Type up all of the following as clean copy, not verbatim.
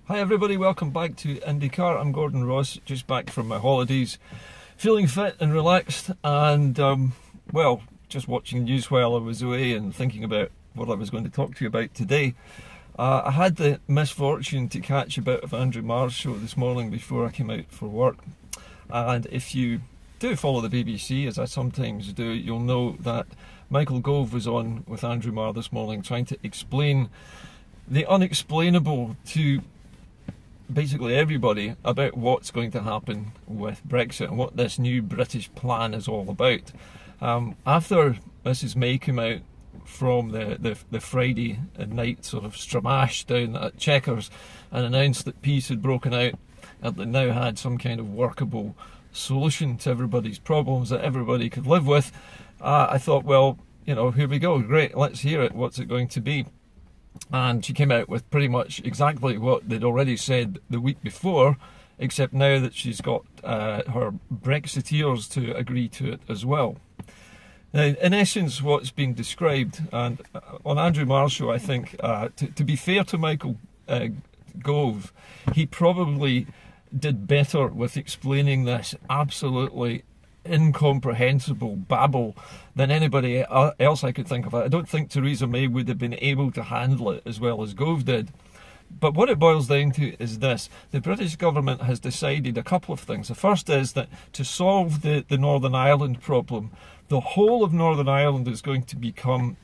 Hi everybody, welcome back to Indycar. I'm Gordon Ross, just back from my holidays, feeling fit and relaxed and, well, just watching news while I was away and thinking about what I was going to talk to you about today. I had the misfortune to catch a bit of Andrew Marr's show this morning before I came out for work, and if you do follow the BBC, as I sometimes do, you'll know that Michael Gove was on with Andrew Marr this morning trying to explain the unexplainable to basically everybody about what's going to happen with Brexit and what this new British plan is all about. After Mrs May came out from the Friday night sort of stramash down at Chequers and announced that peace had broken out and they now had some kind of workable solution to everybody's problems that everybody could live with, I thought, well, you know, here we go, great, let's hear it, what's it going to be? And she came out with pretty much exactly what they'd already said the week before, except now that she's got her Brexiteers to agree to it as well. Now, in essence, what's being described, and on Andrew Marr's show, I think, to be fair to Michael Gove, he probably did better with explaining this absolutely incomprehensible babble than anybody else I could think of. I don't think Theresa May would have been able to handle it as well as Gove did. But what it boils down to is this: the British government has decided a couple of things. The first is that to solve the Northern Ireland problem, the whole of Northern Ireland is going to become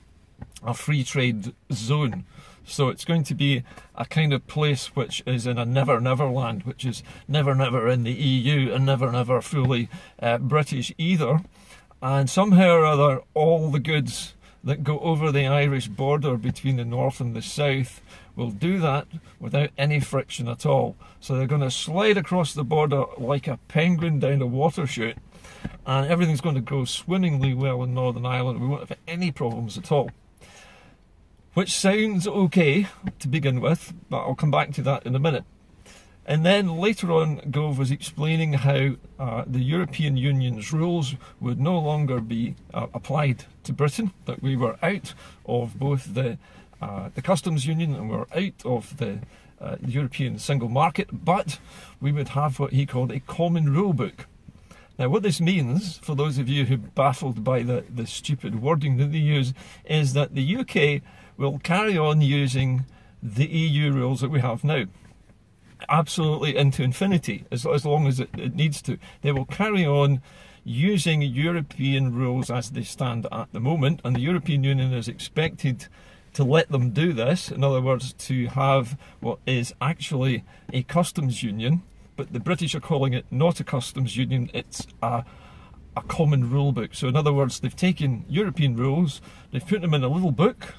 a free trade zone. So it's going to be a kind of place which is in a never-never land, which is never-never in the EU and never-never fully British either. And somehow or other, all the goods that go over the Irish border between the north and the south will do that without any friction at all. So they're going to slide across the border like a penguin down a water chute, and everything's going to go swimmingly well in Northern Ireland. We won't have any problems at all. Which sounds okay to begin with, but I'll come back to that in a minute. And then later on, Gove was explaining how the European Union's rules would no longer be applied to Britain, that we were out of both the customs union and we're out of the European single market, but we would have what he called a common rule book. Now, what this means, for those of you who are baffled by the stupid wording that they use, is that the UK will carry on using the EU rules that we have now, absolutely into infinity, as long as it needs to. They will carry on using European rules as they stand at the moment, and the European Union is expected to let them do this. In other words, to have what is actually a customs union, but the British are calling it not a customs union, it's a common rule book. So in other words, they've taken European rules, they've put them in a little book,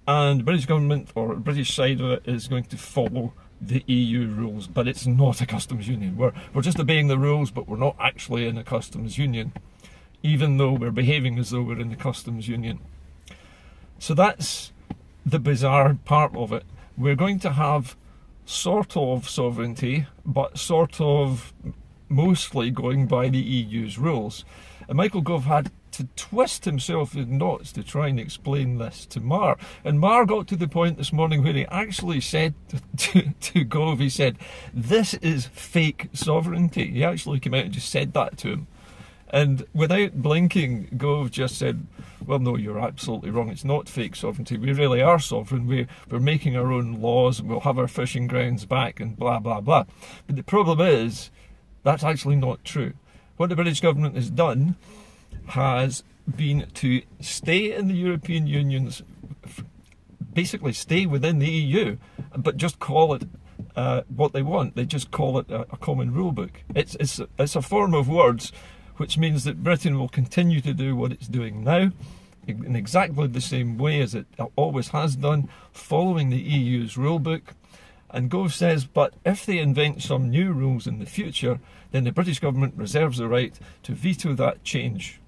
and the British government, or the British side of it, is going to follow the EU rules, but it's not a customs union. We're just obeying the rules, but we're not actually in a customs union, even though we're behaving as though we're in the customs union. So that's the bizarre part of it. We're going to have sort of sovereignty, but sort of mostly going by the EU's rules. And Michael Gove had to twist himself in knots to try and explain this to Marr. And Marr got to the point this morning where he actually said to Gove, he said, "This is fake sovereignty." He actually came out and just said that to him. And without blinking, Gove just said, well, no, you're absolutely wrong. It's not fake sovereignty. We really are sovereign. We're making our own laws. We'll have our fishing grounds back and blah, blah, blah. But the problem is, that's actually not true. What the British government has done has been to stay in the European Union's, basically stay within the EU, but just call it what they want. They just call it a common rule book. It's a form of words, which means that Britain will continue to do what it's doing now in exactly the same way as it always has done, following the EU's rule book. And Gove says, but if they invent some new rules in the future, then the British government reserves the right to veto that change.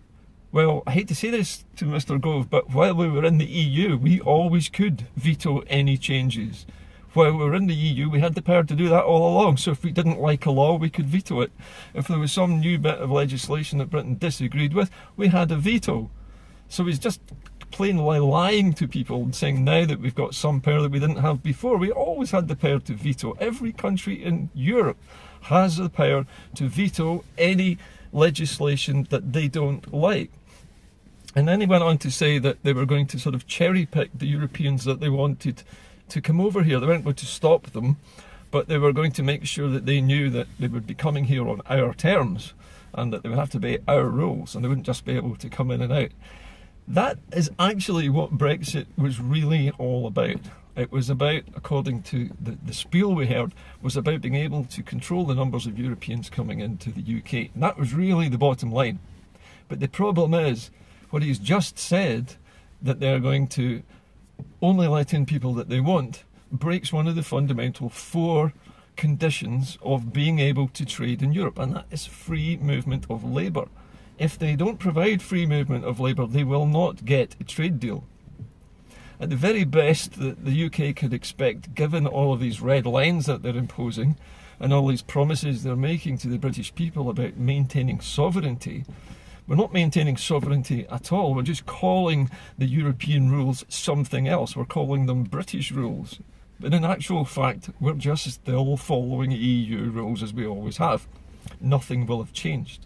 Well, I hate to say this to Mr. Gove, but while we were in the EU, we always could veto any changes. While we were in the EU, we had the power to do that all along, so if we didn't like a law, we could veto it. If there was some new bit of legislation that Britain disagreed with, we had a veto. So he's just plainly lying to people and saying now that we've got some power that we didn't have before. We always had the power to veto. Every country in Europe has the power to veto any legislation that they don't like. And then he went on to say that they were going to sort of cherry pick the Europeans that they wanted to come over here. They weren't going to stop them, but they were going to make sure that they knew that they would be coming here on our terms and that they would have to obey our rules and they wouldn't just be able to come in and out. That is actually what Brexit was really all about. It was about, according to the spiel we heard, was about being able to control the numbers of Europeans coming into the UK. And that was really the bottom line. But the problem is, what he's just said, that they're going to only let in people that they want, breaks one of the fundamental 4 conditions of being able to trade in Europe, and that is free movement of labour. If they don't provide free movement of labour, they will not get a trade deal. At the very best that the UK could expect, given all of these red lines that they're imposing and all these promises they're making to the British people about maintaining sovereignty, we're not maintaining sovereignty at all. We're just calling the European rules something else. We're calling them British rules. But in actual fact, we're just still following EU rules as we always have. Nothing will have changed.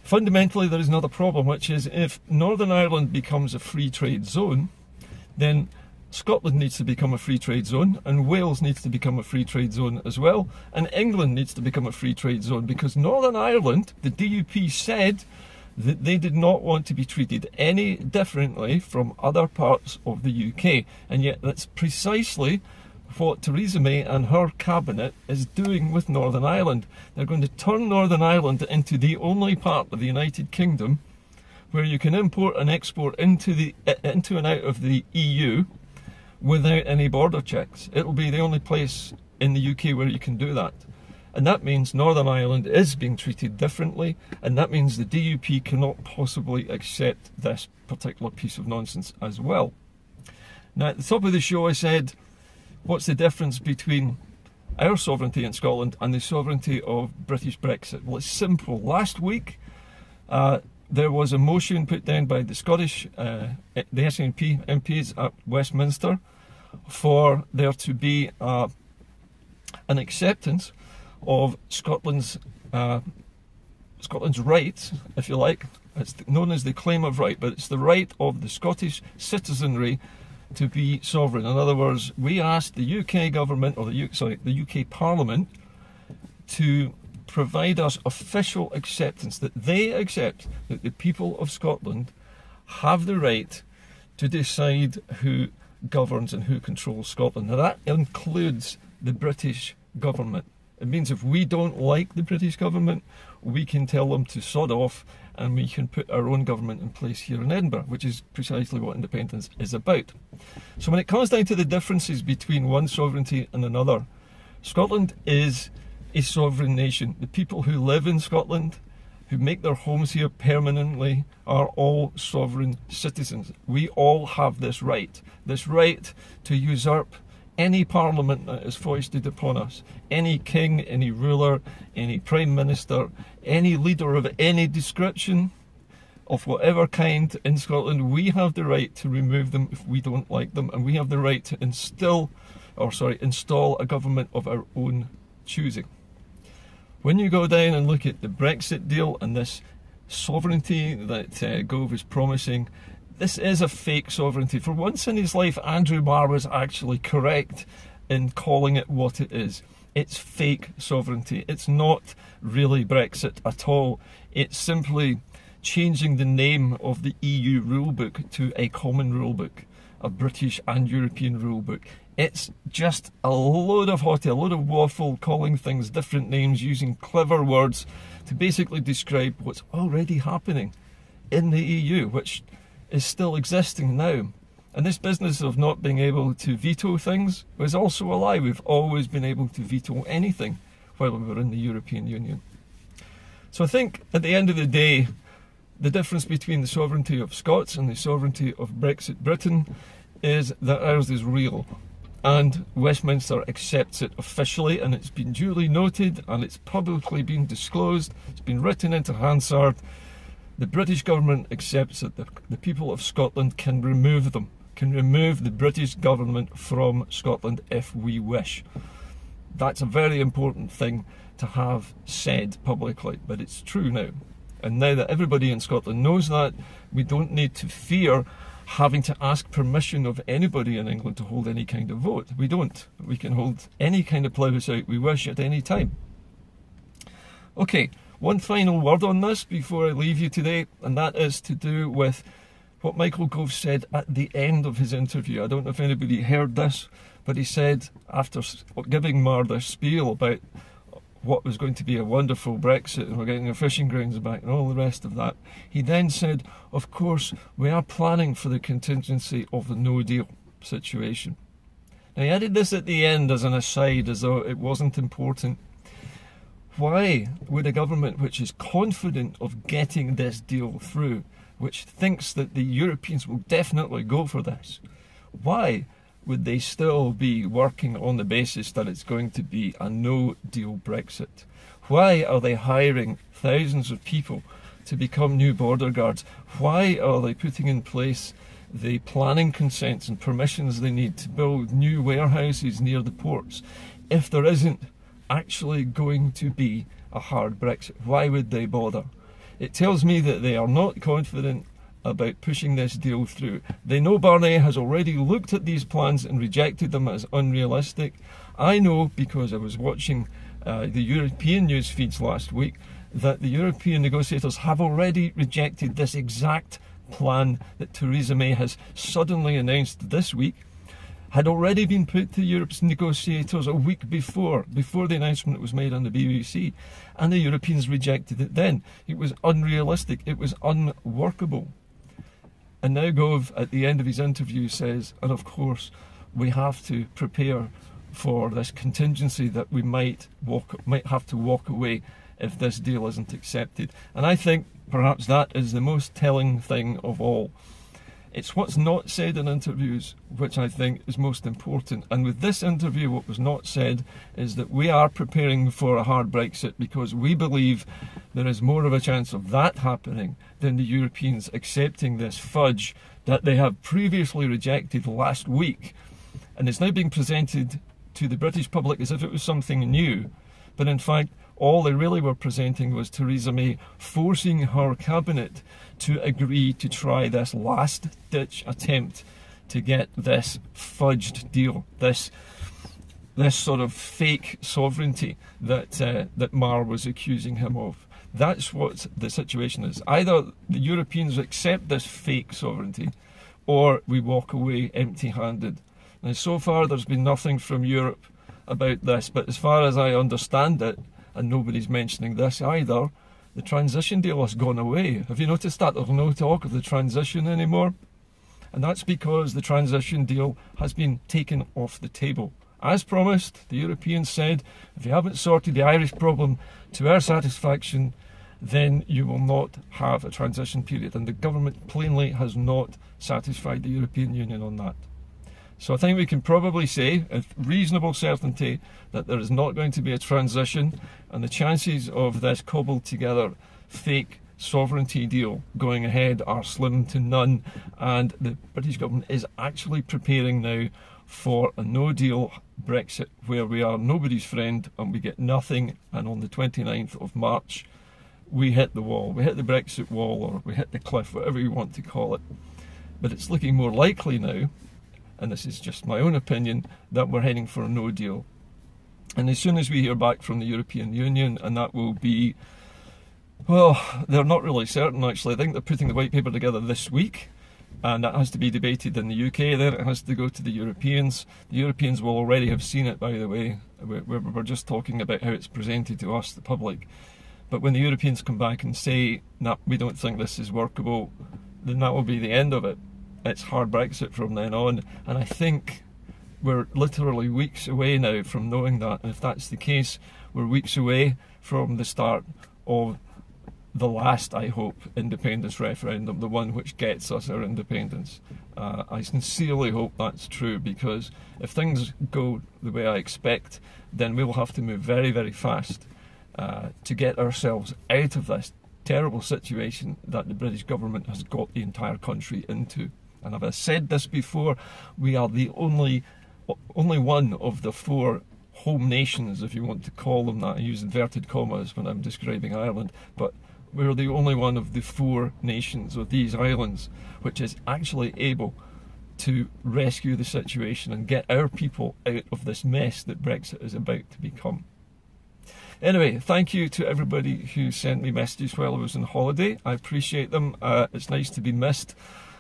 Fundamentally, there is another problem, which is if Northern Ireland becomes a free trade zone, then Scotland needs to become a free trade zone, and Wales needs to become a free trade zone as well, and England needs to become a free trade zone, because Northern Ireland, the DUP said that they did not want to be treated any differently from other parts of the UK, and yet that's precisely what Theresa May and her cabinet is doing with Northern Ireland. They're going to turn Northern Ireland into the only part of the United Kingdom where you can import and export into and out of the EU without any border checks. It'll be the only place in the UK where you can do that. And that means Northern Ireland is being treated differently, and that means the DUP cannot possibly accept this particular piece of nonsense as well. Now, at the top of the show I said, what's the difference between our sovereignty in Scotland and the sovereignty of British Brexit? Well, it's simple. Last week, there was a motion put down by the Scottish, the SNP MPs at Westminster for there to be an acceptance of Scotland's rights, if you like. It's known as the claim of right, but it's the right of the Scottish citizenry to be sovereign. In other words, we asked the UK government, or the UK Parliament, to provide us official acceptance that they accept that the people of Scotland have the right to decide who governs and who controls Scotland. Now that includes the British government. It means if we don't like the British government, we can tell them to sod off and we can put our own government in place here in Edinburgh, which is precisely what independence is about. So when it comes down to the differences between one sovereignty and another, Scotland is a sovereign nation. The people who live in Scotland, who make their homes here permanently, are all sovereign citizens. We all have this right to usurp any parliament that is foisted upon us, any king, any ruler, any prime minister, any leader of any description, of whatever kind in Scotland. We have the right to remove them if we don't like them, and we have the right to install a government of our own choosing. When you go down and look at the Brexit deal and this sovereignty that Gove is promising, this is a fake sovereignty. For once in his life, Andrew Marr was actually correct in calling it what it is. It's fake sovereignty. It's not really Brexit at all. It's simply changing the name of the EU rulebook to a common rulebook, a British and European rulebook. It's just a load of hotty, a load of waffle, calling things different names, using clever words to basically describe what's already happening in the EU, which is still existing now. And this business of not being able to veto things was also a lie. We've always been able to veto anything while we were in the European Union. So I think at the end of the day, the difference between the sovereignty of Scots and the sovereignty of Brexit Britain is that ours is real. And Westminster accepts it officially, and it's been duly noted, and it's publicly been disclosed, it's been written into Hansard. The British government accepts that the people of Scotland can remove them, can remove the British government from Scotland if we wish. That's a very important thing to have said publicly, but it's true now. And now that everybody in Scotland knows that, we don't need to fear having to ask permission of anybody in England to hold any kind of vote. We don't. We can hold any kind of plebiscite we wish at any time. Okay, one final word on this before I leave you today, and that is to do with what Michael Gove said at the end of his interview. I don't know if anybody heard this, but he said, after giving Mar their spiel about what was going to be a wonderful Brexit and we're getting our fishing grounds back and all the rest of that, he then said, of course, we are planning for the contingency of the no deal situation. Now, he added this at the end as an aside, as though it wasn't important. Why would a government which is confident of getting this deal through, which thinks that the Europeans will definitely go for this, why would they still be working on the basis that it's going to be a no-deal Brexit? Why are they hiring thousands of people to become new border guards? Why are they putting in place the planning consents and permissions they need to build new warehouses near the ports if there isn't actually going to be a hard Brexit? Why would they bother? It tells me that they are not confident about pushing this deal through. They know Barnier has already looked at these plans and rejected them as unrealistic. I know, because I was watching the European news feeds last week, that the European negotiators have already rejected this exact plan that Theresa May has suddenly announced this week, had already been put to Europe's negotiators a week before the announcement was made on the BBC, and the Europeans rejected it then. It was unrealistic, it was unworkable. And now Gove, at the end of his interview, says, and of course, we have to prepare for this contingency that we might have to walk away if this deal isn't accepted. And I think perhaps that is the most telling thing of all. It's what's not said in interviews which I think is most important. And with this interview, what was not said is that we are preparing for a hard Brexit because we believe there is more of a chance of that happening than the Europeans accepting this fudge that they have previously rejected last week. And it's now being presented to the British public as if it was something new. But in fact, all they really were presenting was Theresa May forcing her cabinet to agree to try this last-ditch attempt to get this fudged deal, this sort of fake sovereignty that Mar was accusing him of. That's what the situation is. Either the Europeans accept this fake sovereignty, or we walk away empty-handed. Now, so far, there's been nothing from Europe about this, but as far as I understand it, and nobody's mentioning this either, the transition deal has gone away. Have you noticed that? There's no talk of the transition anymore. And that's because the transition deal has been taken off the table. As promised, the Europeans said, if you haven't sorted the Irish problem to our satisfaction, then you will not have a transition period. And the government plainly has not satisfied the European Union on that. So I think we can probably say with reasonable certainty that there is not going to be a transition, and the chances of this cobbled together fake sovereignty deal going ahead are slim to none, and the British government is actually preparing now for a no-deal Brexit where we are nobody's friend and we get nothing, and on the 29th of March we hit the wall. We hit the Brexit wall, or we hit the cliff, whatever you want to call it. But it's looking more likely now, and this is just my own opinion, that we're heading for a no deal. And as soon as we hear back from the European Union, and that will be, well, they're not really certain actually. I think they're putting the white paper together this week, and that has to be debated in the UK, then it has to go to the Europeans. The Europeans will already have seen it, by the way. We're just talking about how it's presented to us, the public. But when the Europeans come back and say, no, we don't think this is workable, then that will be the end of it. It's hard Brexit from then on, and I think we're literally weeks away now from knowing that, and if that's the case, we're weeks away from the start of the last, I hope, independence referendum, the one which gets us our independence. I sincerely hope that's true, because if things go the way I expect, then we will have to move very, very fast to get ourselves out of this terrible situation that the British government has got the entire country into. And as I've said this before, we are the only one of the 4 home nations, if you want to call them that. I use inverted commas when I'm describing Ireland, but we're the only one of the 4 nations of these islands which is actually able to rescue the situation and get our people out of this mess that Brexit is about to become. Anyway, thank you to everybody who sent me messages while I was on holiday. I appreciate them. It's nice to be missed.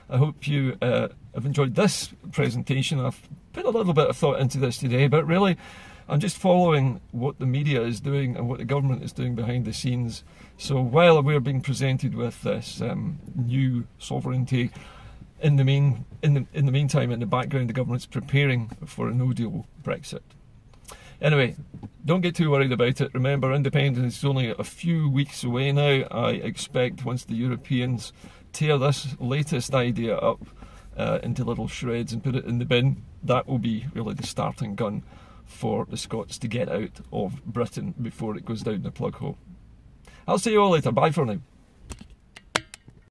I hope you have enjoyed this presentation. I've put a little bit of thought into this today, but really I'm just following what the media is doing and what the government is doing behind the scenes. So while we're being presented with this new sovereignty, in the meantime, in the background, the government's preparing for a no-deal Brexit. Anyway, don't get too worried about it. Remember, independence is only a few weeks away now. I expect once the Europeans tear this latest idea up into little shreds and put it in the bin, that will be really the starting gun for the Scots to get out of Britain before it goes down the plug hole. I'll see you all later. Bye for now.